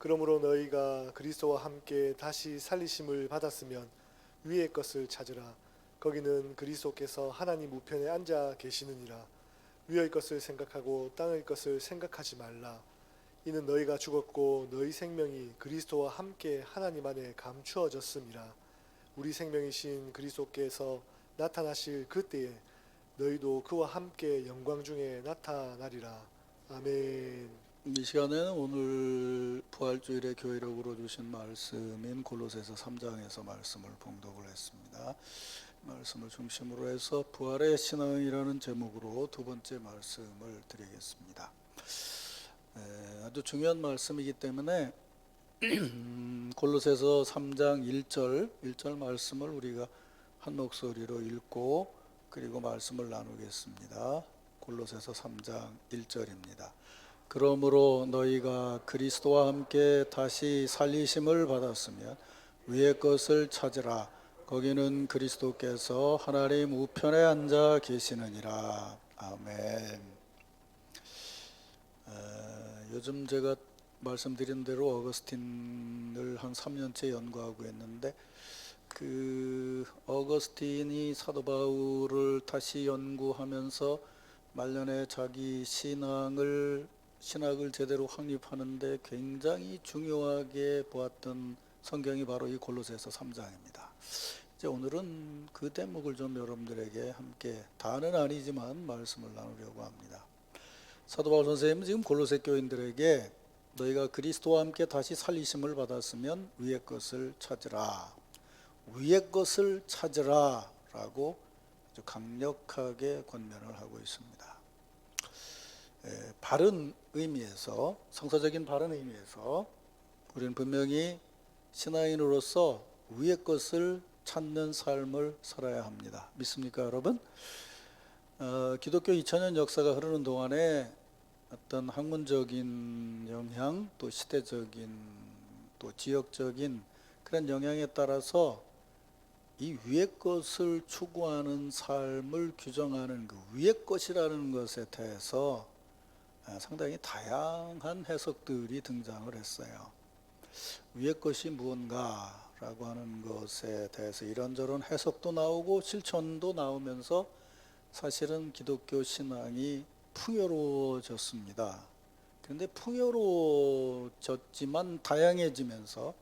그러므로 너희가 그리스도와 함께 다시 살리심을 받았으면 위의 것을 찾으라. 거기는 그리스도께서 하나님 우편에 앉아 계시느니라. 위의 것을 생각하고 땅의 것을 생각하지 말라. 이는 너희가 죽었고 너희 생명이 그리스도와 함께 하나님 안에 감추어졌음이라. 우리 생명이신 그리스도께서 나타나실 그때에 너희도 그와 함께 영광 중에 나타나리라. 아멘. 이 시간에는 오늘 부활주일의 교회력으로 주신 말씀인 골로새서 3장에서 말씀을 봉독을 했습니다. 말씀을 중심으로 해서 부활의 신앙이라는 제목으로 두 번째 말씀을 드리겠습니다. 아주 중요한 말씀이기 때문에 골로새서 3장 1절 말씀을 우리가 한 목소리로 읽고 그리고 말씀을 나누겠습니다. 골로새서 3장 1절입니다. 그러므로 너희가 그리스도와 함께 다시 살리심을 받았으면 위의 것을 찾으라. 거기는 그리스도께서 하나님 우편에 앉아 계시느니라. 아멘. 요즘 제가 말씀드린 대로 어거스틴을 한 3년째 연구하고 있는데 그 어거스틴이 사도 바울을 다시 연구하면서 말년에 자기 신학을 제대로 확립하는데 굉장히 중요하게 보았던 성경이 바로 이 골로새서 3장입니다. 이제 오늘은 그 대목을 좀 여러분들에게 함께 다는 아니지만 말씀을 나누려고 합니다. 사도 바울 선생님은 지금 골로새 교인들에게 너희가 그리스도와 함께 다시 살리심을 받았으면 위의 것을 찾으라. 위의 것을 찾으라 라고 아주 강력하게 권면을 하고 있습니다. 바른 의미에서, 성서적인 바른 의미에서 우리는 분명히 신앙인으로서 위의 것을 찾는 삶을 살아야 합니다. 믿습니까, 여러분? 기독교 2000년 역사가 흐르는 동안에 어떤 학문적인 영향, 또 시대적인, 또 지역적인 그런 영향에 따라서 이 위의 것을 추구하는 삶을 규정하는 그 위의 것이라는 것에 대해서 상당히 다양한 해석들이 등장을 했어요. 위의 것이 무언가라고 하는 것에 대해서 이런저런 해석도 나오고 실천도 나오면서 사실은 기독교 신앙이 풍요로워졌습니다. 그런데 풍요로워졌지만 다양해지면서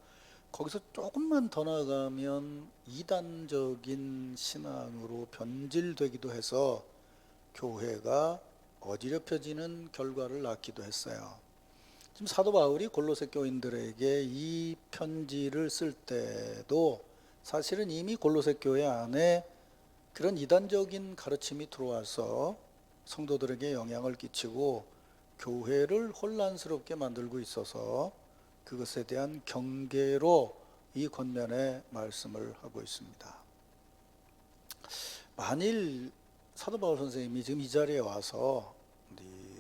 거기서 조금만 더 나가면 이단적인 신앙으로 변질되기도 해서 교회가 어지럽혀지는 결과를 낳기도 했어요. 지금 사도 바울이 골로새 교인들에게 이 편지를 쓸 때도 사실은 이미 골로새 교회 안에 그런 이단적인 가르침이 들어와서 성도들에게 영향을 끼치고 교회를 혼란스럽게 만들고 있어서 그것에 대한 경계로 이 권면의 말씀을 하고 있습니다. 만일 사도 바울 선생님이 지금 이 자리에 와서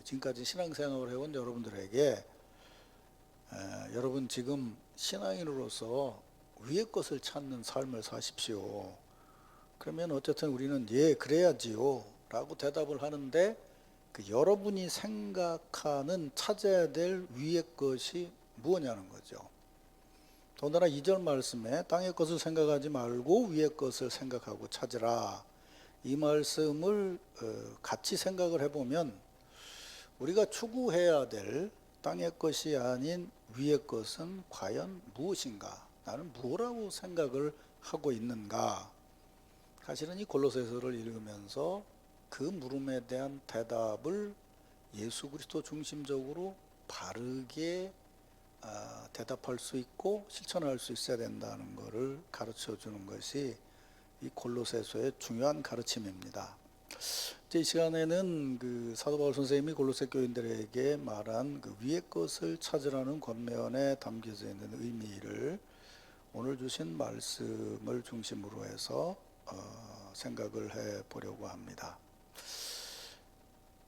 지금까지 신앙생활을 해온 여러분들에게 여러분 지금 신앙인으로서 위의 것을 찾는 삶을 사십시오. 그러면 어쨌든 우리는 예 그래야지요 라고 대답을 하는데 그 여러분이 생각하는 찾아야 될 위의 것이 무엇냐는 거죠. 더군다나 2절 말씀에 땅의 것을 생각하지 말고 위의 것을 생각하고 찾으라. 이 말씀을 같이 생각을 해보면 우리가 추구해야 될 땅의 것이 아닌 위의 것은 과연 무엇인가? 나는 뭐라고 생각을 하고 있는가? 사실은 이 골로새서를 읽으면서 그 물음에 대한 대답을 예수 그리스도 중심적으로 바르게 대답할 수 있고 실천할 수 있어야 된다는 것을 가르쳐 주는 것이 이 골로새서의 중요한 가르침입니다. 이 시간에는 그 사도 바울 선생님이 골로새 교인들에게 말한 그 위의 것을 찾으라는 권면에 담겨져 있는 의미를 오늘 주신 말씀을 중심으로 해서 생각을 해 보려고 합니다.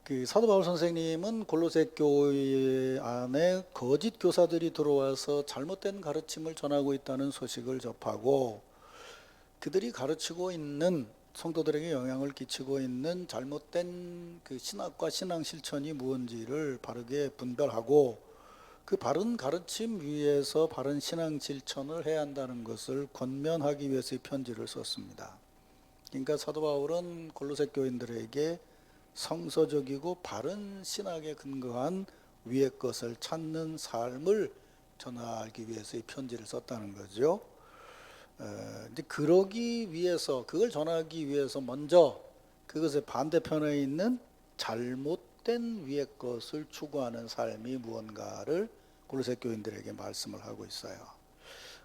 그 사도 바울 선생님은 골로새 교회 안에 거짓 교사들이 들어와서 잘못된 가르침을 전하고 있다는 소식을 접하고 그들이 가르치고 있는 성도들에게 영향을 끼치고 있는 잘못된 그 신학과 신앙 실천이 무엇인지를 바르게 분별하고 그 바른 가르침 위에서 바른 신앙 실천을 해야 한다는 것을 권면하기 위해서 이 편지를 썼습니다. 그러니까 사도 바울은 골로새 교인들에게 성서적이고 바른 신학에 근거한 위의 것을 찾는 삶을 전하기 위해서 이 편지를 썼다는 거죠. 이제 그러기 위해서, 그걸 전하기 위해서 먼저 그것의 반대편에 있는 잘못된 위의 것을 추구하는 삶이 무언가를 골로새 교인들에게 말씀을 하고 있어요.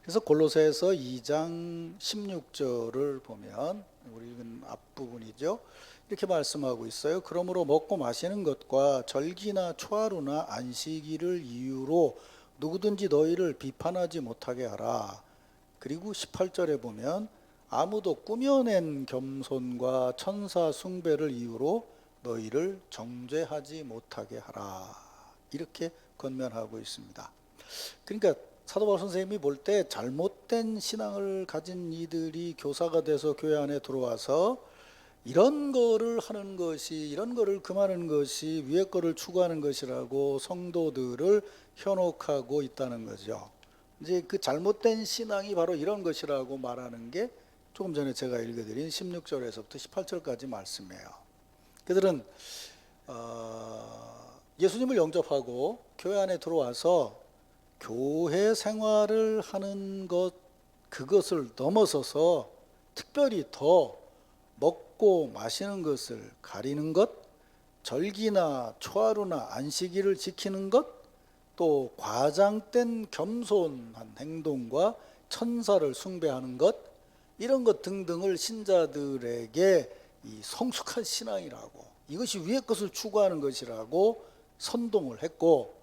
그래서 골로새에서 2장 16절을 보면, 우리 읽은 앞부분이죠. 이렇게 말씀하고 있어요. 그러므로 먹고 마시는 것과 절기나 초하루나 안식일을 이유로 누구든지 너희를 비판하지 못하게 하라. 그리고 18절에 보면 아무도 꾸며낸 겸손과 천사 숭배를 이유로 너희를 정죄하지 못하게 하라. 이렇게 권면하고 있습니다. 그러니까 사도 바울 선생님이 볼 때 잘못된 신앙을 가진 이들이 교사가 돼서 교회 안에 들어와서 이런 거를 하는 것이, 이런 거를 금하는 것이 위의 거를 추구하는 것이라고 성도들을 현혹하고 있다는 거죠. 이제 그 잘못된 신앙이 바로 이런 것이라고 말하는 게 조금 전에 제가 읽어드린 16절에서부터 18절까지 말씀이에요. 그들은 예수님을 영접하고 교회 안에 들어와서 교회 생활을 하는 것, 그것을 넘어서서 특별히 더 먹고 마시는 것을 가리는 것, 절기나 초하루나 안식일을 지키는 것, 또 과장된 겸손한 행동과 천사를 숭배하는 것, 이런 것 등등을 신자들에게 이 성숙한 신앙이라고, 이것이 위의 것을 추구하는 것이라고 선동을 했고,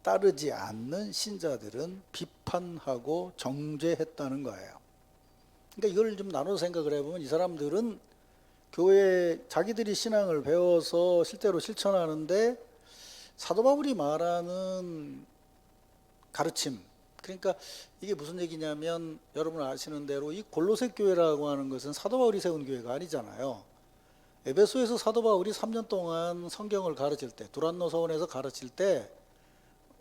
따르지 않는 신자들은 비판하고 정죄했다는 거예요. 그러니까 이걸 좀 나눠 생각을 해보면, 이 사람들은 교회에 자기들이 신앙을 배워서 실제로 실천하는데 사도 바울이 말하는 가르침, 그러니까 이게 무슨 얘기냐면, 여러분 아시는 대로 이 골로새 교회라고 하는 것은 사도 바울이 세운 교회가 아니잖아요. 에베소에서 사도 바울이 3년 동안 성경을 가르칠 때, 두란노 서원에서 가르칠 때,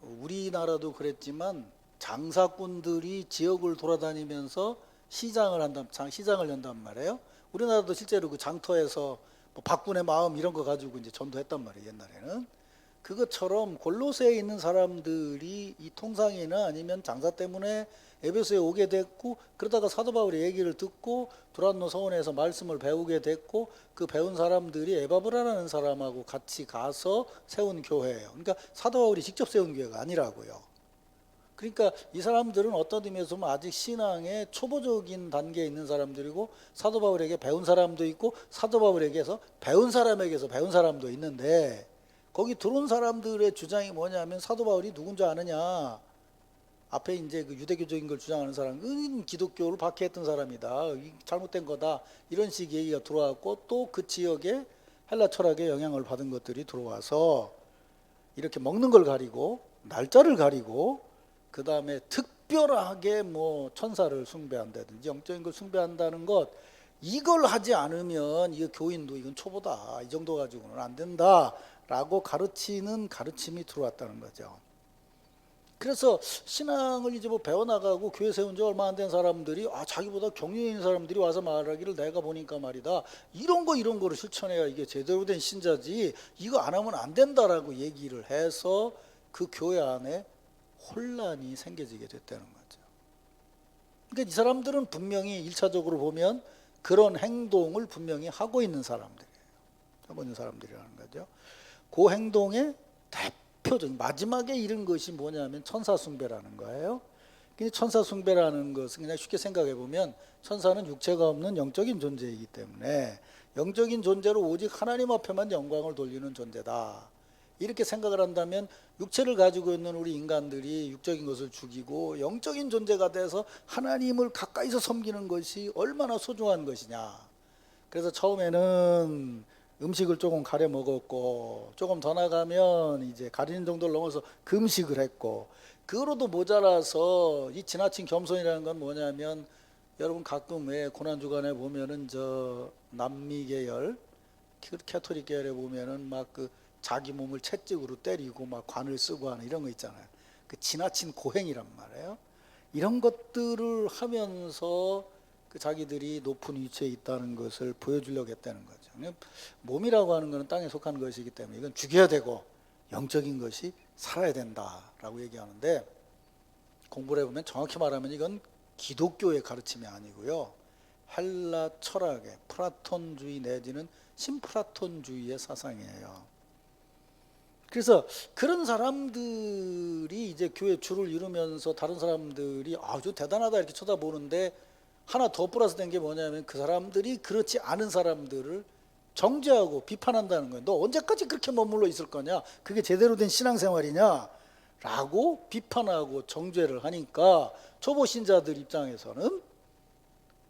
우리나라도 그랬지만 장사꾼들이 지역을 돌아다니면서 시장을 연단 말이에요. 우리나라도 실제로 그 장터에서 뭐 박군의 마음 이런 거 가지고 이제 전도했단 말이에요, 옛날에는. 그것처럼 골로새에 있는 사람들이 이 통상이나 아니면 장사 때문에 에베소에 오게 됐고, 그러다가 사도 바울의 얘기를 듣고 두란노 서원에서 말씀을 배우게 됐고, 그 배운 사람들이 에바브라라는 사람하고 같이 가서 세운 교회예요. 그러니까 사도 바울이 직접 세운 교회가 아니라고요. 그러니까 이 사람들은 어떤 의미에서 보면 아직 신앙의 초보적인 단계에 있는 사람들이고, 사도 바울에게 배운 사람도 있고, 사도 바울에게서 배운 사람에게서 배운 사람도 있는데, 거기 들어온 사람들의 주장이 뭐냐면, 사도 바울이 누군지 아느냐, 앞에 이제 그 유대교적인 걸 주장하는 사람은 기독교를 박해했던 사람이다, 잘못된 거다, 이런 식의 얘기가 들어왔고, 또 그 지역에 헬라 철학의 영향을 받은 것들이 들어와서 이렇게 먹는 걸 가리고 날짜를 가리고, 그 다음에 특별하게 뭐 천사를 숭배한다든지 영적인 걸 숭배한다는 것, 이걸 하지 않으면 이 교인도 이건 초보다, 이 정도 가지고는 안 된다라고 가르치는 가르침이 들어왔다는 거죠. 그래서 신앙을 이제 뭐 배워나가고 교회 세운 지 얼마 안 된 사람들이 자기보다 경륜 있는 사람들이 와서 말하기를, 내가 보니까 말이다, 이런 거를 실천해야 이게 제대로 된 신자지, 이거 안 하면 안 된다라고 얘기를 해서 그 교회 안에 혼란이 생겨지게 됐다는 거죠. 그러니까 이 사람들은 분명히 1차적으로 보면 그런 행동을 분명히 하고 있는 사람들이에요. 하고 있는 사람들이라는 거죠. 그 행동의 대표적인 마지막에 이른 것이 뭐냐면 천사 숭배라는 거예요. 근데 천사 숭배라는 것은 그냥 쉽게 생각해 보면, 천사는 육체가 없는 영적인 존재이기 때문에 영적인 존재로 오직 하나님 앞에만 영광을 돌리는 존재다, 이렇게 생각을 한다면, 육체를 가지고 있는 우리 인간들이 육적인 것을 죽이고 영적인 존재가 돼서 하나님을 가까이서 섬기는 것이 얼마나 소중한 것이냐. 그래서 처음에는 음식을 조금 가려 먹었고, 조금 더 나가면 이제 가리는 정도를 넘어서 금식을 했고, 그거로도 모자라서 이 지나친 겸손이라는 건 뭐냐면, 여러분 가끔 왜 고난주간에 보면은 저 남미 계열, 캐토릭 계열에 보면은 막 그 자기 몸을 채찍으로 때리고 막 관을 쓰고 하는 이런 거 있잖아요. 그 지나친 고행이란 말이에요. 이런 것들을 하면서 그 자기들이 높은 위치에 있다는 것을 보여주려고 했다는 거죠. 몸이라고 하는 것은 땅에 속한 것이기 때문에 이건 죽여야 되고 영적인 것이 살아야 된다라고 얘기하는데, 공부를 해보면 정확히 말하면 이건 기독교의 가르침이 아니고요, 헬라 철학의 플라톤주의 내지는 신플라톤주의의 사상이에요. 그래서 그런 사람들이 이제 교회 줄을 이루면서 다른 사람들이 아주 대단하다 이렇게 쳐다보는데, 하나 더 플러스 된 게 뭐냐면 그 사람들이 그렇지 않은 사람들을 정죄하고 비판한다는 거예요. 너 언제까지 그렇게 머물러 있을 거냐? 그게 제대로 된 신앙생활이냐? 라고 비판하고 정죄를 하니까 초보 신자들 입장에서는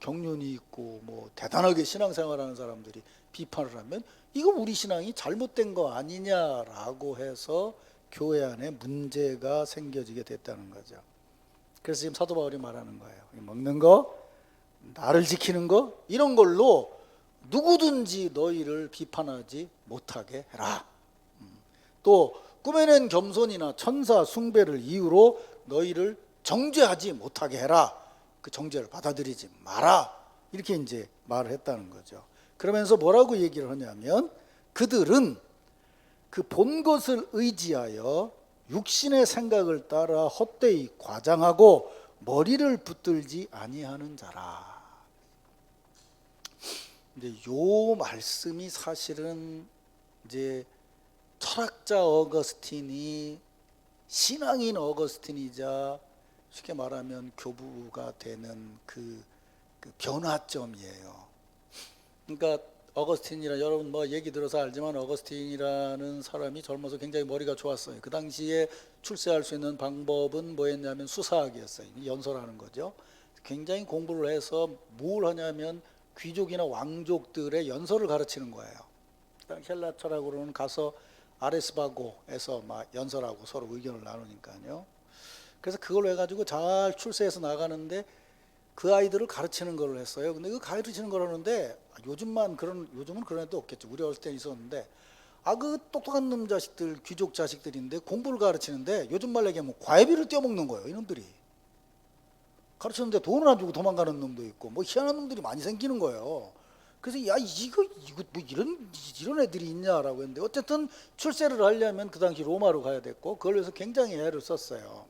경륜이 있고 뭐 대단하게 신앙생활하는 사람들이 비판을 하면 이거 우리 신앙이 잘못된 거 아니냐라고 해서 교회 안에 문제가 생겨지게 됐다는 거죠. 그래서 지금 사도 바울이 말하는 거예요. 먹는 거, 나를 지키는 거, 이런 걸로 누구든지 너희를 비판하지 못하게 해라. 또 꿈에는 겸손이나 천사 숭배를 이유로 너희를 정죄하지 못하게 해라. 그 정죄를 받아들이지 마라. 이렇게 이제 말을 했다는 거죠. 그러면서 뭐라고 얘기를 하냐면, 그들은 그 본 것을 의지하여 육신의 생각을 따라 헛되이 과장하고 머리를 붙들지 아니하는 자라. 이제 요 말씀이 사실은 이제 철학자 어거스틴이 신앙인 어거스틴이자 쉽게 말하면 교부가 되는 그 변화점이에요. 그러니까 어거스틴이라, 여러분 뭐 얘기 들어서 알지만 어거스틴이라는 사람이 젊어서 굉장히 머리가 좋았어요. 그 당시에 출세할 수 있는 방법은 뭐였냐면 수사학이었어요. 연설하는 거죠. 굉장히 공부를 해서 뭘 하냐면 귀족이나 왕족들의 연설을 가르치는 거예요. 헬라 철학으로는 가서 아레스바고에서 막 연설하고 서로 의견을 나누니까요. 그래서 그걸로 해가지고 잘 출세해서 나가는데 그 아이들을 가르치는 걸 했어요. 근데 그 가르치는 걸 하는데 요즘은 그런 애도 없겠죠. 우리 어릴 때 있었는데, 그 똑똑한 놈 자식들, 귀족 자식들인데 공부를 가르치는데 요즘 말로 얘기하면 과외비를 떼어먹는 거예요. 이놈들이 가르치는데 돈을 안 주고 도망가는 놈도 있고 뭐 희한한 놈들이 많이 생기는 거예요. 그래서 야 이거 뭐 이런 애들이 있냐라고 했는데, 어쨌든 출세를 하려면 그 당시 로마로 가야 됐고 그걸 위해서 굉장히 애를 썼어요.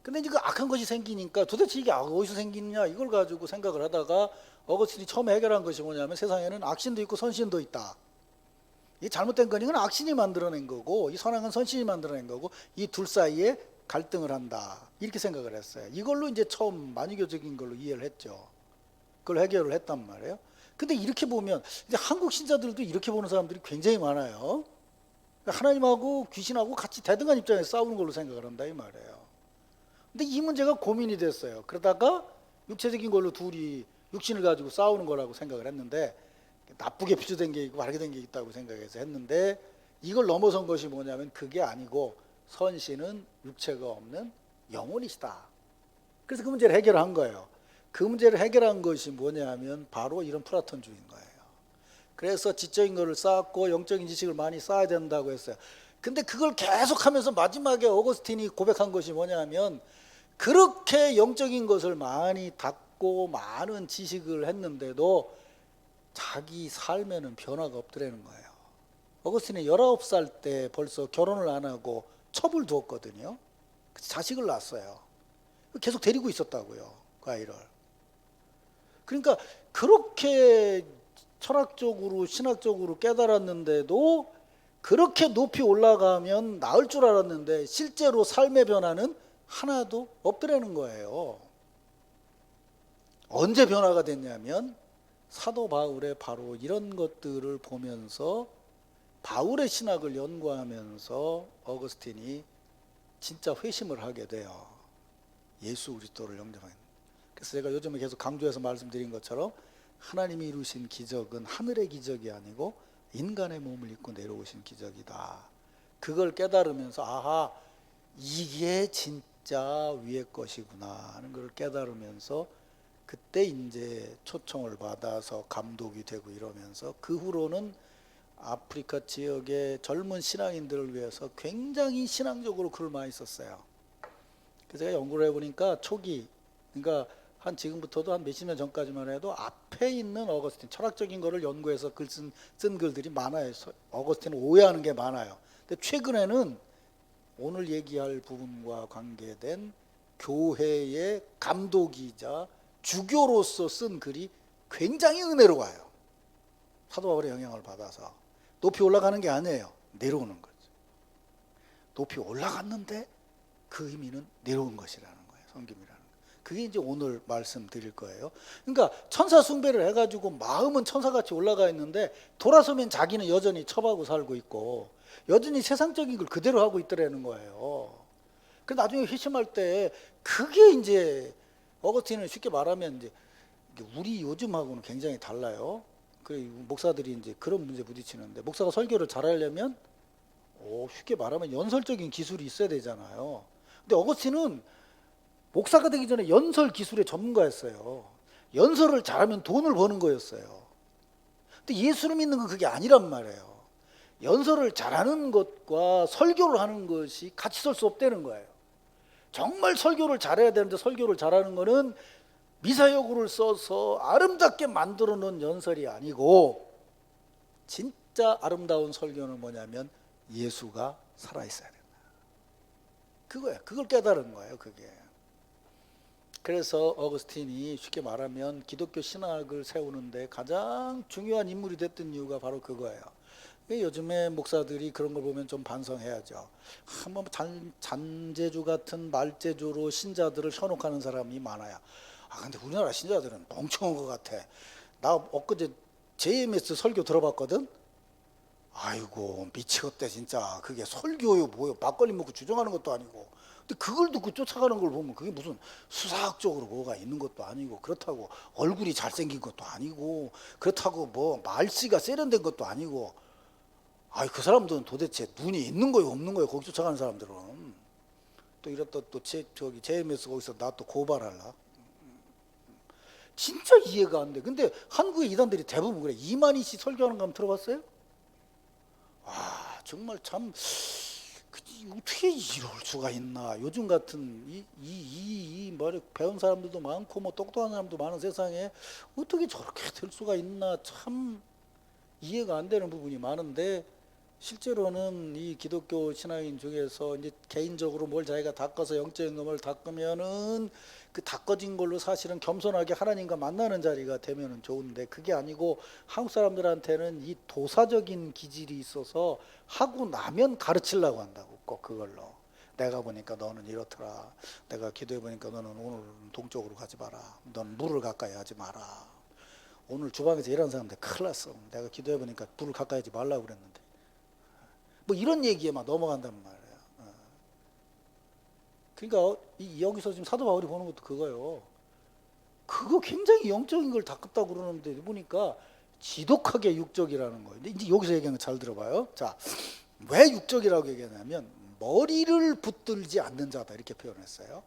근데 이제 그 악한 것이 생기니까 도대체 이게 어디서 생기느냐 이걸 가지고 생각을 하다가 어거스틴이 처음 해결한 것이 뭐냐면, 세상에는 악신도 있고 선신도 있다. 이 잘못된 건 이건 악신이 만들어낸 거고 이 선한 건 선신이 만들어낸 거고 이 둘 사이에 갈등을 한다. 이렇게 생각을 했어요. 이걸로 이제 처음 만유교적인 걸로 이해를 했죠. 그걸 해결을 했단 말이에요. 근데 이렇게 보면 이제 한국 신자들도 이렇게 보는 사람들이 굉장히 많아요. 하나님하고 귀신하고 같이 대등한 입장에서 싸우는 걸로 생각을 한다 이 말이에요. 근데 이 문제가 고민이 됐어요. 그러다가 육체적인 걸로 둘이 육신을 가지고 싸우는 거라고 생각을 했는데, 나쁘게 비유된 게 있고 바르게 된 게 있다고 생각해서 했는데, 이걸 넘어선 것이 뭐냐면 그게 아니고 선신은 육체가 없는 영혼이시다. 그래서 그 문제를 해결한 거예요. 그 문제를 해결한 것이 뭐냐면 바로 이런 플라톤주의인 거예요. 그래서 지적인 거를 쌓았고 영적인 지식을 많이 쌓아야 된다고 했어요. 근데 그걸 계속하면서 마지막에 어거스틴이 고백한 것이 뭐냐면, 그렇게 영적인 것을 많이 닦고 많은 지식을 했는데도 자기 삶에는 변화가 없더라는 거예요. 어거스틴이 19살 때 벌써 결혼을 안 하고 첩을 두었거든요. 자식을 낳았어요. 계속 데리고 있었다고요, 그 아이를. 그러니까 그렇게 철학적으로 신학적으로 깨달았는데도 그렇게 높이 올라가면 나을 줄 알았는데 실제로 삶의 변화는 하나도 없더라는 거예요. 언제 변화가 됐냐면 사도 바울의 바로 이런 것들을 보면서, 바울의 신학을 연구하면서 어거스틴이 진짜 회심을 하게 돼요. 예수 그리스도를 영접하는. 그래서 제가 요즘에 계속 강조해서 말씀드린 것처럼 하나님이 이루신 기적은 하늘의 기적이 아니고 인간의 몸을 입고 내려오신 기적이다. 그걸 깨달으면서 아하, 이게 진짜 위의 것이구나 하는 걸 깨달으면서 그때 이제 초청을 받아서 감독이 되고 이러면서 그 후로는 아프리카 지역의 젊은 신앙인들을 위해서 굉장히 신앙적으로 글을 많이 썼어요. 그래서 제가 연구를 해보니까 초기, 그러니까 한 지금부터도 한 몇십 년 전까지만 해도 앞에 있는 어거스틴, 철학적인 거를 연구해서 쓴 글들이 많아요. 어거스틴을 오해하는 게 많아요. 근데 최근에는 오늘 얘기할 부분과 관계된 교회의 감독이자 주교로서 쓴 글이 굉장히 은혜로워요. 사도 바울의 영향을 받아서. 높이 올라가는 게 아니에요. 내려오는 거죠. 높이 올라갔는데 그 의미는 내려온 것이라는 거예요. 섬김이라는 거. 그게 이제 오늘 말씀드릴 거예요. 그러니까 천사 숭배를 해가지고 마음은 천사같이 올라가 있는데 돌아서면 자기는 여전히 첩하고 살고 있고 여전히 세상적인 걸 그대로 하고 있더라는 거예요. 그 나중에 회심할 때 그게 이제 어거스틴은 쉽게 말하면 이제 우리 요즘하고는 굉장히 달라요. 그래 목사들이 이제 그런 문제 부딪히는데 목사가 설교를 잘하려면 쉽게 말하면 연설적인 기술이 있어야 되잖아요. 근데 어거스틴은 목사가 되기 전에 연설 기술의 전문가였어요. 연설을 잘하면 돈을 버는 거였어요. 근데 예수를 믿는 건 그게 아니란 말이에요. 연설을 잘하는 것과 설교를 하는 것이 같이 설 수 없다는 거예요. 정말 설교를 잘해야 되는데 설교를 잘하는 거는 미사여구를 써서 아름답게 만들어 놓은 연설이 아니고 진짜 아름다운 설교는 뭐냐면 예수가 살아있어야 된다. 그거야. 그걸 깨달은 거예요. 그게. 그래서 어거스틴이 쉽게 말하면 기독교 신학을 세우는데 가장 중요한 인물이 됐던 이유가 바로 그거예요. 요즘에 목사들이 그런 걸 보면 좀 반성해야죠. 한번 잔재주 같은 말재주로 신자들을 현혹하는 사람이 많아요. 근데 우리나라 신자들은 멍청한 것 같아. 나 엊그제 JMS 설교 들어봤거든. 아이고 미치겠대 진짜. 그게 설교요 뭐요? 막걸리 먹고 주정하는 것도 아니고. 근데 그걸 듣고 쫓아가는 걸 보면 그게 무슨 수사학적으로 뭐가 있는 것도 아니고 그렇다고 얼굴이 잘생긴 것도 아니고 그렇다고 뭐 말씨가 세련된 것도 아니고. 그 사람들은 도대체 눈이 있는 거예요 없는 거예요? 거기 쫓아가는 사람들은. 또 이랬다 또 저기 JMS 거기서 나 또 고발할라. 진짜 이해가 안 돼. 근데 한국의 이단들이 대부분 그래. 이만희 씨 설교하는 거 한번 들어봤어요? 정말 참 어떻게 이럴 수가 있나. 요즘 같은 말에 배운 사람들도 많고 뭐 똑똑한 사람도 많은 세상에 어떻게 저렇게 될 수가 있나. 참 이해가 안 되는 부분이 많은데 실제로는 이 기독교 신앙인 중에서 이제 개인적으로 뭘 자기가 닦아서 영적인 것을 닦으면은 그 닦아진 걸로 사실은 겸손하게 하나님과 만나는 자리가 되면은 좋은데 그게 아니고 한국 사람들한테는 이 도사적인 기질이 있어서 하고 나면 가르치려고 한다고. 꼭 그걸로 내가 보니까 너는 이렇더라. 내가 기도해 보니까 너는 오늘 동쪽으로 가지 마라. 넌 물을 가까이 하지 마라. 오늘 주방에서 일하는 사람들 큰일 났어. 내가 기도해 보니까 물을 가까이 하지 말라고 그랬는데 뭐 이런 얘기에 막 넘어간단 말이에요. 그러니까 여기서 지금 사도 바울이 보는 것도 그거예요. 그거 굉장히 영적인 걸 닦았다고 그러는데 보니까 지독하게 육적이라는 거예요. 근데 이제 여기서 얘기하는 거 잘 들어봐요. 자, 왜 육적이라고 얘기하냐면 머리를 붙들지 않는 자다 이렇게 표현했어요.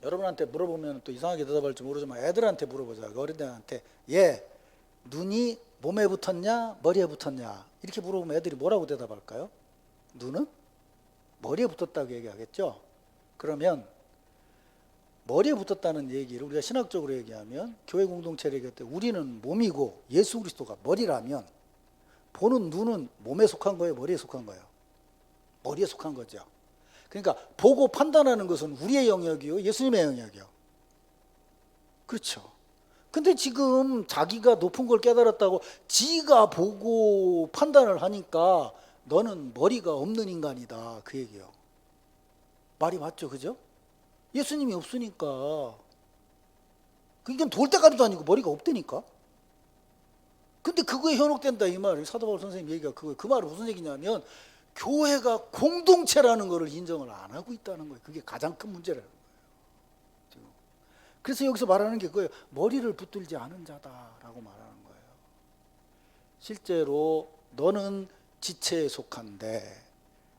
여러분한테 물어보면 또 이상하게 대답할지 모르지만 애들한테 물어보자. 어린애한테 눈이 몸에 붙었냐 머리에 붙었냐 이렇게 물어보면 애들이 뭐라고 대답할까요? 눈은 머리에 붙었다고 얘기하겠죠. 그러면 머리에 붙었다는 얘기를 우리가 신학적으로 얘기하면 교회 공동체를 얘기할 때 우리는 몸이고 예수 그리스도가 머리라면 보는 눈은 몸에 속한 거예요 머리에 속한 거예요? 머리에 속한 거죠. 그러니까 보고 판단하는 것은 우리의 영역이요 예수님의 영역이요. 그렇죠. 근데 지금 자기가 높은 걸 깨달았다고 지가 보고 판단을 하니까 너는 머리가 없는 인간이다 그 얘기예요. 말이 맞죠, 그죠? 예수님이 없으니까. 그러니까 돌 때까지도 아니고 머리가 없다니까. 근데 그거에 현혹된다 이 말을 사도 바울 선생님 얘기가 그거예요. 그 말은 무슨 얘기냐면 교회가 공동체라는 것을 인정을 안 하고 있다는 거예요. 그게 가장 큰 문제라는 거예요. 지금. 그래서 여기서 말하는 게 그거예요. 머리를 붙들지 않은 자다라고 말하는 거예요. 실제로 너는 지체에 속한데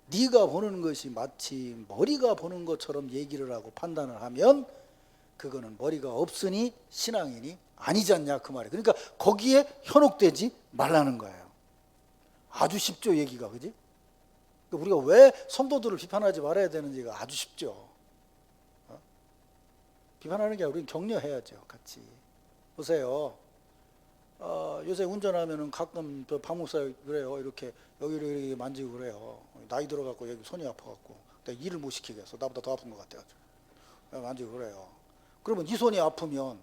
네가 보는 것이 마치 머리가 보는 것처럼 얘기를 하고 판단을 하면 그거는 머리가 없으니 신앙인이 아니지 않냐 그 말이에요. 그러니까 거기에 현혹되지 말라는 거예요. 아주 쉽죠, 얘기가. 그지? 그러니까 우리가 왜 성도들을 비판하지 말아야 되는지가 아주 쉽죠. 비판하는 게 아니라 우리는 격려해야죠, 같이. 보세요. 요새 운전하면은 가끔 박 목사 그래요. 이렇게 여기를 이렇게 만지고 그래요. 나이 들어갖고 여기 손이 아파갖고 내가 일을 못 시키겠어. 나보다 더 아픈 것 같아가지고 만지고 그래요. 그러면 이 손이 아프면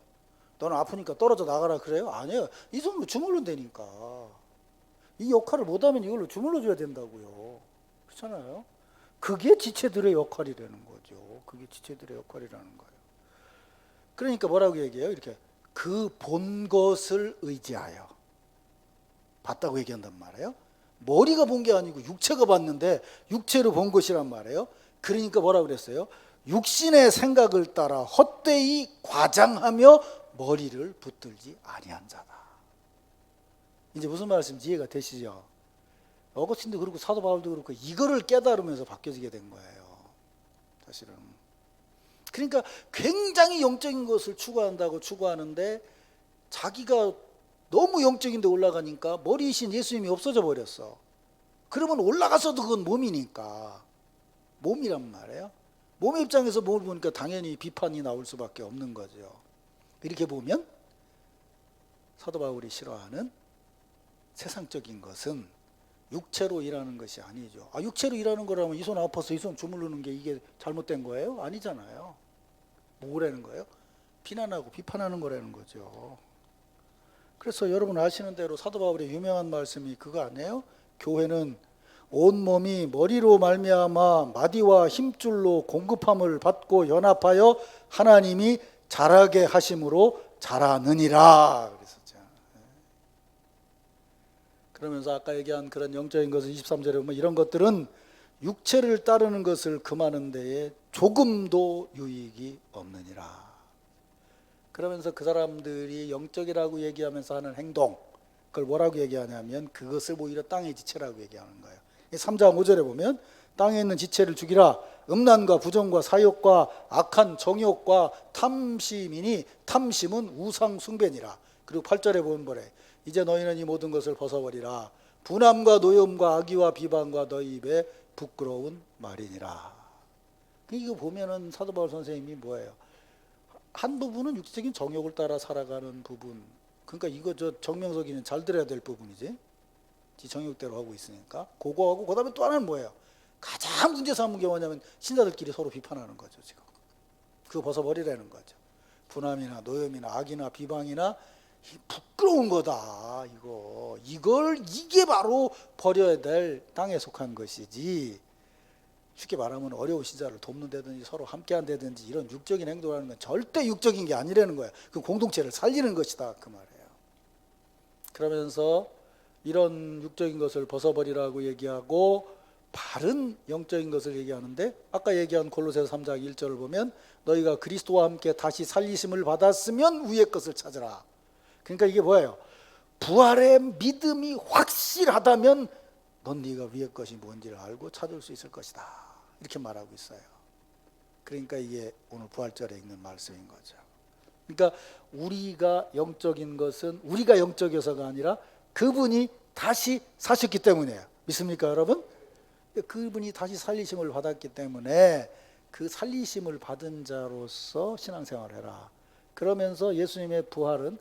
너는 아프니까 떨어져 나가라 그래요? 아니에요. 이 손으로 주물르면 되니까. 이 역할을 못하면 이걸로 주물러 줘야 된다고요. 그렇잖아요. 그게 지체들의 역할이라는 거죠. 그게 지체들의 역할이라는 거예요. 그러니까 뭐라고 얘기해요? 이렇게 그 본 것을 의지하여 봤다고 얘기한단 말이에요. 머리가 본 게 아니고 육체가 봤는데 육체로 본 것이란 말이에요. 그러니까 뭐라고 그랬어요? 육신의 생각을 따라 헛되이 과장하며 머리를 붙들지 아니한 자다. 이제 무슨 말씀인지 이해가 되시죠? 어거스틴도 그렇고 사도 바울도 그렇고 이거를 깨달으면서 바뀌어지게 된 거예요. 사실은. 그러니까 굉장히 영적인 것을 추구한다고 추구하는데 자기가 너무 영적인 데 올라가니까 머리이신 예수님이 없어져 버렸어. 그러면 올라가서도 그건 몸이니까. 몸이란 말이에요. 몸의 입장에서 몸을 보니까 당연히 비판이 나올 수밖에 없는 거죠. 이렇게 보면 사도 바울이 싫어하는 세상적인 것은 육체로 일하는 것이 아니죠. 육체로 일하는 거라면 이 손 아파서 이 손 주물르는 게 이게 잘못된 거예요? 아니잖아요. 뭐라는 거예요? 비난하고 비판하는 거라는 거죠. 그래서 여러분 아시는 대로 사도 바울의 유명한 말씀이 그거 아니에요? 교회는 온몸이 머리로 말미암아 마디와 힘줄로 공급함을 받고 연합하여 하나님이 자라게 하심으로 자라느니라 그랬었죠. 그러면서 아까 얘기한 그런 영적인 것을 23절에 보면 이런 것들은 육체를 따르는 것을 금하는 데에 조금도 유익이 없느니라. 그러면서 그 사람들이 영적이라고 얘기하면서 하는 행동, 그걸 뭐라고 얘기하냐면 그것을 오히려 땅의 지체라고 얘기하는 거예요. 3장 5절에 보면 땅에 있는 지체를 죽이라. 음란과 부정과 사욕과 악한 정욕과 탐심이니 탐심은 우상 숭배니라. 그리고 8절에 보면 뭐래? 이제 너희는 이 모든 것을 벗어버리라. 분함과 노염과 악의와 비방과 너희 입에 부끄러운 말이니라. 이거 보면은 사도 바울 선생님이 뭐예요? 한 부분은 육체적인 정욕을 따라 살아가는 부분. 그러니까 이거 저 정명석이는 잘 들어야 될 부분이지. 지 정욕대로 하고 있으니까. 그거하고 그다음에 또 하나는 뭐예요? 가장 문제 삼은 게 뭐냐면 신자들끼리 서로 비판하는 거죠, 지금. 그거 벗어버리라는 거죠. 분함이나 노염이나 악이나 비방이나 부끄러운 거다. 이게 바로 버려야 될 땅에 속한 것이지. 쉽게 말하면 어려운 신자를 돕는다든지 서로 함께한다든지 이런 육적인 행동을 하는 건 절대 육적인 게 아니라는 거야. 그 공동체를 살리는 것이다 그 말이에요. 그러면서 이런 육적인 것을 벗어버리라고 얘기하고 바른 영적인 것을 얘기하는데 아까 얘기한 골로새서 3장 1절을 보면 너희가 그리스도와 함께 다시 살리심을 받았으면 위의 것을 찾으라. 그러니까 이게 뭐예요? 부활의 믿음이 확실하다면 넌 네가 위의 것이 뭔지를 알고 찾을 수 있을 것이다. 이렇게 말하고 있어요. 그러니까 이게 오늘 부활절에 읽는 말씀인 거죠. 그러니까 우리가 영적인 것은 우리가 영적이어서가 아니라 그분이 다시 사셨기 때문이에요. 믿습니까 여러분? 그분이 다시 살리심을 받았기 때문에 그 살리심을 받은 자로서 신앙생활을 해라. 그러면서 예수님의 부활은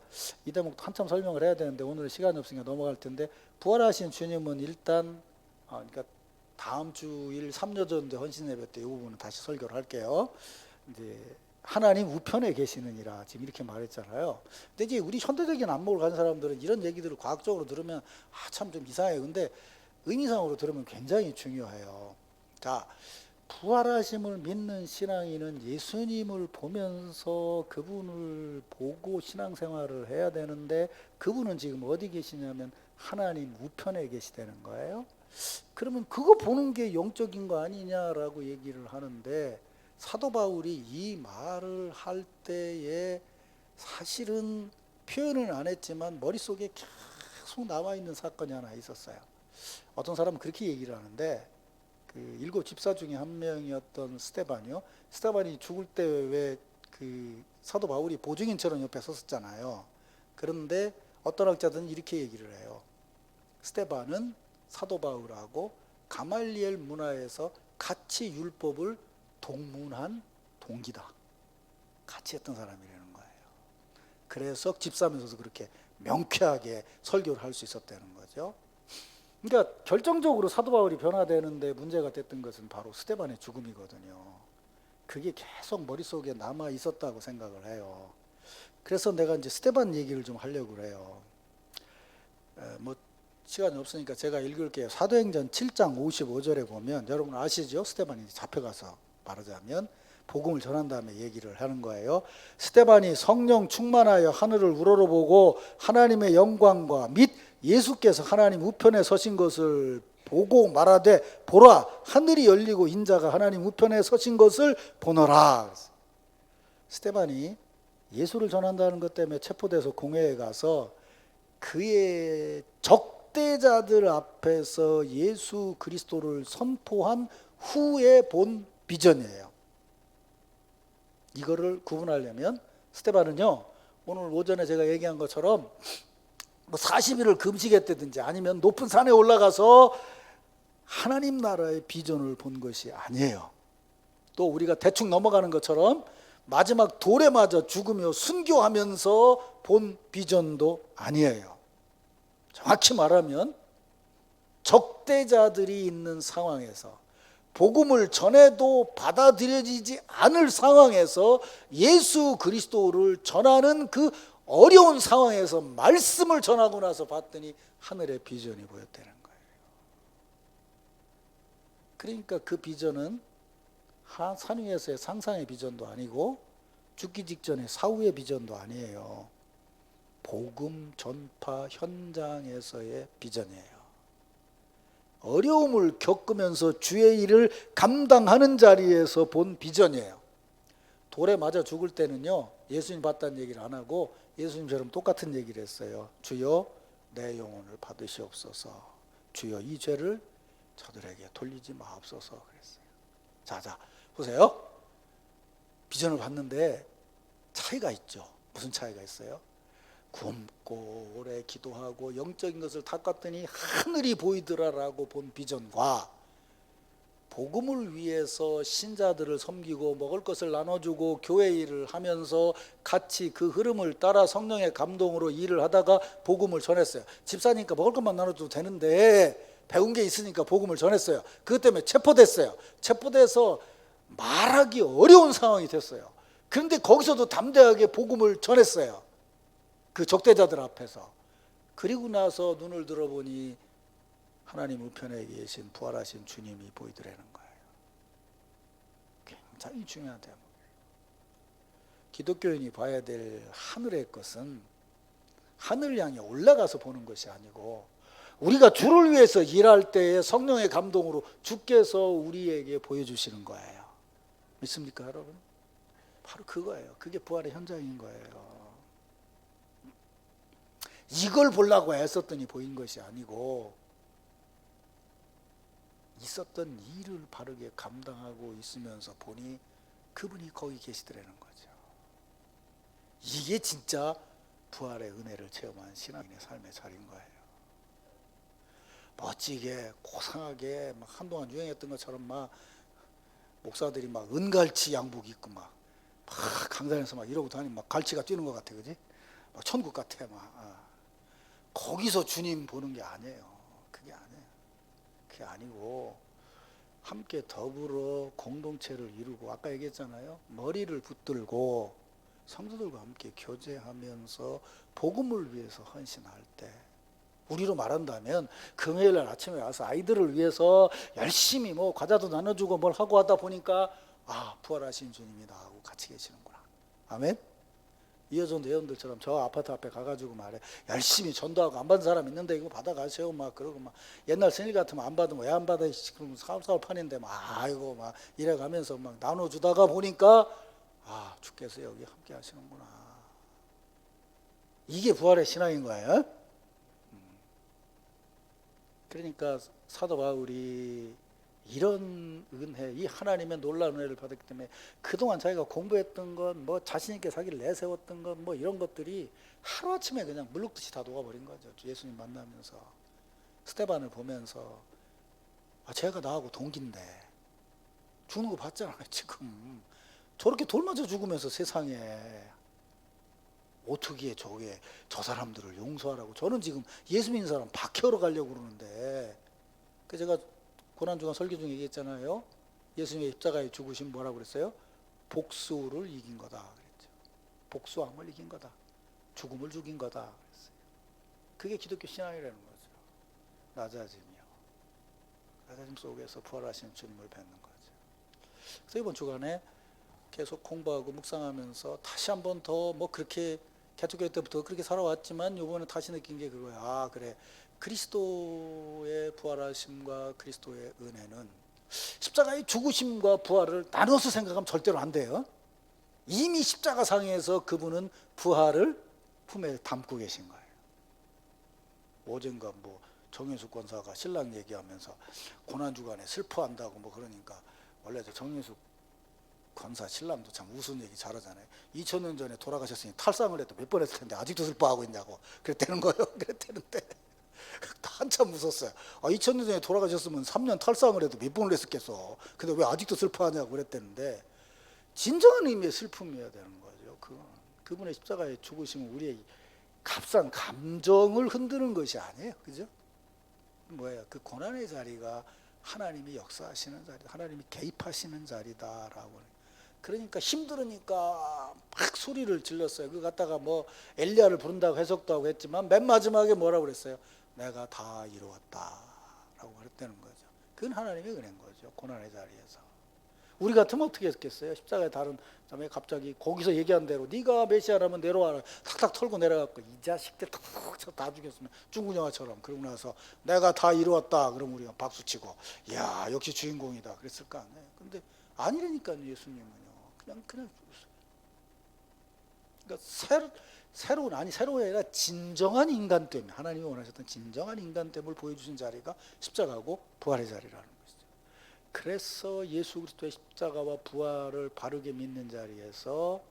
이 대목도 한참 설명을 해야 되는데 오늘 시간이 없으니까 넘어갈 텐데 부활하신 주님은 일단 그러니까 다음 주일 3여전대 헌신예배 때 이 부분은 다시 설교를 할게요. 이제 하나님 우편에 계시느니라 지금 이렇게 말했잖아요. 근데 이제 우리 현대적인 안목을 가진 사람들은 이런 얘기들을 과학적으로 들으면 참 좀 이상해요. 근데 의미상으로 들으면 굉장히 중요해요. 자, 부활하심을 믿는 신앙인은 예수님을 보면서 그분을 보고 신앙생활을 해야 되는데 그분은 지금 어디 계시냐면 하나님 우편에 계시다는 거예요. 그러면 그거 보는 게 영적인 거 아니냐라고 얘기를 하는데 사도 바울이 이 말을 할 때에 사실은 표현은 안 했지만 머릿속에 계속 남아있는 사건이 하나 있었어요. 어떤 사람은 그렇게 얘기를 하는데 그 7 집사 중에 한 명이었던 스데반이요. 스데반이 죽을 때 왜 그 사도 바울이 보증인처럼 옆에 섰었잖아요. 그런데 어떤 학자들은 이렇게 얘기를 해요. 스데반은 사도 바울하고 가말리엘 문화에서 같이 율법을 동문한 동기다. 같이 했던 사람이라는 거예요. 그래서 집사면서도 그렇게 명쾌하게 설교를 할 수 있었다는 거죠. 그러니까 결정적으로 사도 바울이 변화되는데 문제가 됐던 것은 바로 스데반의 죽음이거든요. 그게 계속 머릿속에 남아 있었다고 생각을 해요. 그래서 내가 이제 스데반 얘기를 좀 하려고 해요. 뭐 시간이 없으니까 제가 읽을게요. 사도행전 7장 55절에 보면 여러분 아시죠? 스데반이 잡혀가서 말하자면 복음을 전한 다음에 얘기를 하는 거예요. 스데반이 성령 충만하여 하늘을 우러러보고 하나님의 영광과 및 예수께서 하나님 우편에 서신 것을 보고 말하되 보라 하늘이 열리고 인자가 하나님 우편에 서신 것을 보노라. 스데반이 예수를 전한다는 것 때문에 체포돼서 공회에 가서 그의 적대자들 앞에서 예수 그리스도를 선포한 후에 본 비전이에요. 이거를 구분하려면 스데반은요, 오늘 오전에 제가 얘기한 것처럼 뭐 40일을 금식했다든지 아니면 높은 산에 올라가서 하나님 나라의 비전을 본 것이 아니에요. 또 우리가 대충 넘어가는 것처럼 마지막 돌에 맞아 죽으며 순교하면서 본 비전도 아니에요. 정확히 말하면 적대자들이 있는 상황에서 복음을 전해도 받아들여지지 않을 상황에서 예수 그리스도를 전하는 그 어려운 상황에서 말씀을 전하고 나서 봤더니 하늘의 비전이 보였다는 거예요. 그러니까 그 비전은 산 위에서의 상상의 비전도 아니고 죽기 직전의 사후의 비전도 아니에요. 복음 전파 현장에서의 비전이에요. 어려움을 겪으면서 주의 일을 감당하는 자리에서 본 비전이에요. 돌에 맞아 죽을 때는요, 예수님 봤다는 얘기를 안 하고 예수님처럼 똑같은 얘기를 했어요. 주여 내 영혼을 받으시옵소서. 주여 이 죄를 저들에게 돌리지 마옵소서 그랬어요. 자 보세요. 비전을 봤는데 차이가 있죠. 무슨 차이가 있어요? 굶고 오래 기도하고 영적인 것을 닦았더니 하늘이 보이더라라고 본 비전과 복음을 위해서 신자들을 섬기고 먹을 것을 나눠주고 교회 일을 하면서 같이 그 흐름을 따라 성령의 감동으로 일을 하다가 복음을 전했어요. 집사니까 먹을 것만 나눠줘도 되는데 배운 게 있으니까 복음을 전했어요. 그것 때문에 체포됐어요. 체포돼서 말하기 어려운 상황이 됐어요. 그런데 거기서도 담대하게 복음을 전했어요. 그 적대자들 앞에서. 그리고 나서 눈을 들어보니 하나님 우편에 계신 부활하신 주님이 보이더라는 거예요. 굉장히 중요한 대목이에요. 기독교인이 봐야 될 하늘의 것은 하늘 향해 올라가서 보는 것이 아니고 우리가 주를 위해서 일할 때에 성령의 감동으로 주께서 우리에게 보여주시는 거예요. 믿습니까 여러분? 바로 그거예요. 그게 부활의 현장인 거예요. 이걸 보려고 애썼더니 보인 것이 아니고 있었던 일을 바르게 감당하고 있으면서 보니 그분이 거기 계시더라는 거죠. 이게 진짜 부활의 은혜를 체험한 신앙인의 삶의 자리인 거예요. 멋지게 고상하게 막 한동안 유행했던 것처럼 막 목사들이 막 은갈치 양복 입고 막 강단에서 막 이러고 다니면 막 갈치가 뛰는 것 같아, 그지? 막 천국 같아, 막. 거기서 주님 보는 게 아니에요. 그게 아니에요. 그게 아니고 함께 더불어 공동체를 이루고 아까 얘기했잖아요. 머리를 붙들고 성도들과 함께 교제하면서 복음을 위해서 헌신할 때 우리로 말한다면 금요일 날 아침에 와서 아이들을 위해서 열심히 뭐 과자도 나눠주고 뭘 하고 하다 보니까 부활하신 주님이 나하고 같이 계시는구나. 아멘. 이어전 회원들처럼 저 아파트 앞에 가가지고 말해 열심히 전도하고 안 받은 사람 있는데 이거 받아가세요 막 그러고 막 옛날 생일 같으면 안 받으면 왜 안 받아 그럼 사업사업 판인데 막 아이고 막 이래가면서 막 나눠주다가 보니까 주께서 여기 함께 하시는구나. 이게 부활의 신앙인 거예요. 그러니까 사도 바울이 이런 은혜, 이 하나님의 놀라운 은혜를 받았기 때문에 그동안 자기가 공부했던 것, 뭐 자신 있게 자기를 내세웠던 것, 뭐 이런 것들이 하루아침에 그냥 물룩듯이 다 녹아버린 거죠. 예수님 만나면서. 스데반을 보면서 제가 나하고 동기인데 죽는 거 봤잖아요. 지금 저렇게 돌 맞아 죽으면서 세상에 어떻게 저 사람들을 용서하라고. 저는 지금 예수 믿는 사람 박해하러 가려고 그러는데, 그 제가 고난주간 설교 중에 얘기했잖아요. 예수님의 십자가에 죽으신 뭐라고 그랬어요? 복수를 이긴 거다 그랬죠. 복수함을 이긴 거다. 죽음을 죽인 거다 그랬어요. 그게 기독교 신앙이라는 거죠. 낮아짐 속에서 부활하신 주님을 뵙는 거죠. 그래서 이번 주간에 계속 공부하고 묵상하면서 다시 한번 더 그렇게 개척교회 때부터 그렇게 살아왔지만 이번에 다시 느낀 게 그거야. 그래, 그리스도의 부활하심과 그리스도의 은혜는 십자가의 죽으심과 부활을 나눠서 생각하면 절대로 안 돼요. 이미 십자가 상에서 그분은 부활을 품에 담고 계신 거예요. 어젠가 정윤숙 권사가 신랑 얘기하면서 고난주간에 슬퍼한다고 그러니까, 원래 정윤숙 권사 신랑도 참 우스운 얘기 잘하잖아요. 2000년 전에 돌아가셨으니 탈상을 해도 몇 번 했을 텐데 아직도 슬퍼하고 있냐고 그랬다는 거예요. 그랬다는데 한참 웃었어요. 2000년 전에 돌아가셨으면 3년 탈상을 해도 몇 번을 했었겠어. 근데 왜 아직도 슬퍼하냐고 그랬다는데, 진정한 의미의 슬픔이어야 되는 거죠. 그분의 십자가의 죽으심은 우리의 값싼 감정을 흔드는 것이 아니에요. 그죠? 뭐예요? 그 고난의 자리가 하나님이 역사하시는 자리, 하나님이 개입하시는 자리다라고. 그러니까 힘들으니까 막 소리를 질렀어요. 그 갖다가 엘리야를 부른다고 해석도 하고 했지만 맨 마지막에 뭐라고 그랬어요? 내가 다 이루었다라고 그랬다는 거죠. 그건 하나님의 은혜인 거죠. 고난의 자리에서. 우리 같으면 어떻게 했겠어요? 십자가에 다른 사람이 갑자기 거기서 얘기한 대로 네가 메시아라면 내려와라, 탁탁 털고 내려갖고 이 자식들 다 죽였으면 중군영화처럼. 그러고 나서 내가 다 이루었다 그럼 우리가 박수치고 이야 역시 주인공이다 그랬을 거 아니에요. 근데 아니라니까요. 예수님은요 그냥 죽었어요. 그러니까 새로운 아니라 진정한 인간됨, 하나님이 원하셨던 진정한 인간됨을 보여주신 자리가 십자가고 부활의 자리라는 것이죠. 그래서 예수 그리스도의 십자가와 부활을 바르게 믿는 자리에서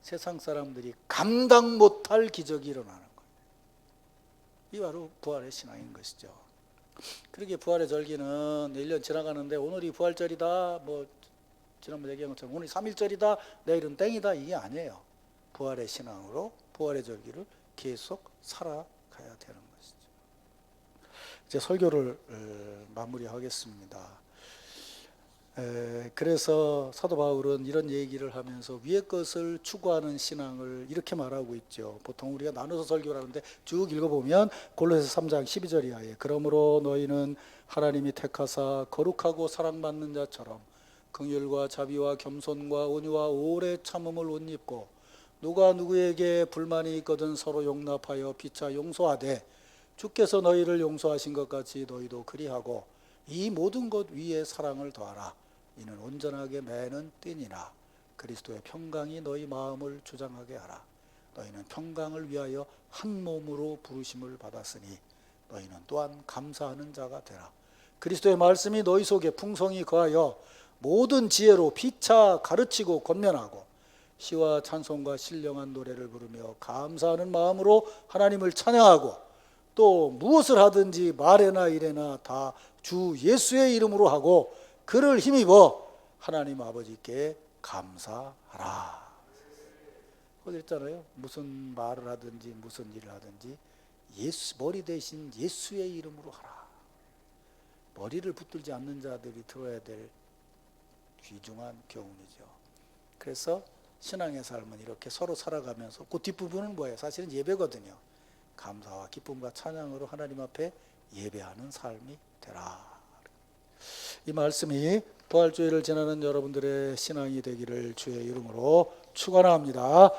세상 사람들이 감당 못할 기적이 일어나는 거예요. 이 바로 부활의 신앙인 것이죠. 그러기에 부활의 절기는 1년 지나가는데 오늘이 부활절이다, 지난번에 얘기한 것처럼 오늘이 3일절이다, 내일은 땡이다, 이게 아니에요. 부활의 신앙으로 부활의 절기를 계속 살아가야 되는 것이죠. 이제 설교를 마무리하겠습니다. 그래서 사도 바울은 이런 얘기를 하면서 위의 것을 추구하는 신앙을 이렇게 말하고 있죠. 보통 우리가 나눠서 설교를 하는데 쭉 읽어보면 골로새서 3장 12절 이하에 그러므로 너희는 하나님이 택하사 거룩하고 사랑받는 자처럼 긍휼과 자비와 겸손과 온유와 오래 참음을 옷 입고 누가 누구에게 불만이 있거든 서로 용납하여 피차 용서하되 주께서 너희를 용서하신 것 같이 너희도 그리하고 이 모든 것 위에 사랑을 더하라. 이는 온전하게 매는 띠니라. 그리스도의 평강이 너희 마음을 주장하게 하라. 너희는 평강을 위하여 한 몸으로 부르심을 받았으니 너희는 또한 감사하는 자가 되라. 그리스도의 말씀이 너희 속에 풍성히 거하여 모든 지혜로 피차 가르치고 권면하고 시와 찬송과 신령한 노래를 부르며 감사하는 마음으로 하나님을 찬양하고 또 무엇을 하든지 말에나 일에나 다 주 예수의 이름으로 하고 그를 힘입어 하나님 아버지께 감사하라. 거기 있잖아요. 무슨 말을 하든지 무슨 일을 하든지 머리 대신 예수의 이름으로 하라. 머리를 붙들지 않는 자들이 들어야 될 귀중한 교훈이죠. 그래서 신앙의 삶은 이렇게 서로 살아가면서 그 뒷부분은 뭐예요? 사실은 예배거든요. 감사와 기쁨과 찬양으로 하나님 앞에 예배하는 삶이 되라. 이 말씀이 부활주일을 지나는 여러분들의 신앙이 되기를 주의 이름으로 축원합니다.